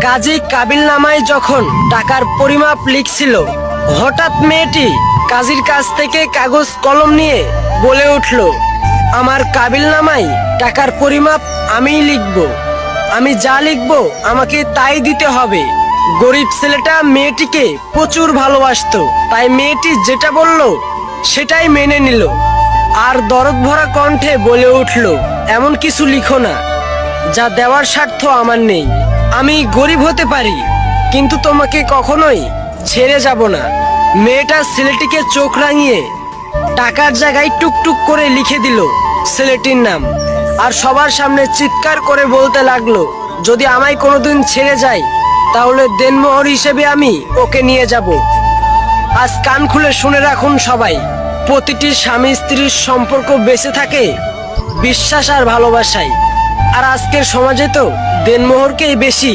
কাজী কাবিলনামায় যখন টাকার পরিমাপ লিখছিল, হঠাৎ মেয়েটি কাজীর কাছ থেকে কাগজ কলম নিয়ে বলে উঠল, আমার কাবিলনামায় টাকার পরিমাপ আমিই লিখব। আমি যা লিখব আমাকে তাই দিতে হবে। গরিব ছেলেটা মেয়েটিকে প্রচুর ভালোবাসতো, তাই মেয়েটি যেটা বলল সেটাই মেনে নিল। আর দরদ ভরা কণ্ঠে বলে উঠল, এমন কিছু লিখো না যা দেওয়ার স্বার্থ আমার নেই। আমি গরিব হতে পারি, কিন্তু তোমাকে কখনোই ছেড়ে যাব না। মেয়েটা ছেলেটিকে চোখ রাঙিয়ে টাকার জায়গায় টুকটুক করে লিখে দিল ছেলেটির নাম, আর সবার সামনে চিৎকার করে বলতে লাগলো, যদি আমায় কোনোদিন ছেড়ে যায় তাহলে দেনমোহর হিসেবে আমি ওকে নিয়ে যাব। আজ কান খুলে শুনে রাখুন সবাই, প্রতিটি স্বামী স্ত্রীর সম্পর্ক বেঁচে থাকে বিশ্বাস আর ভালোবাসায়। আর আজকের সমাজে তো দেনমোহরকেই বেশি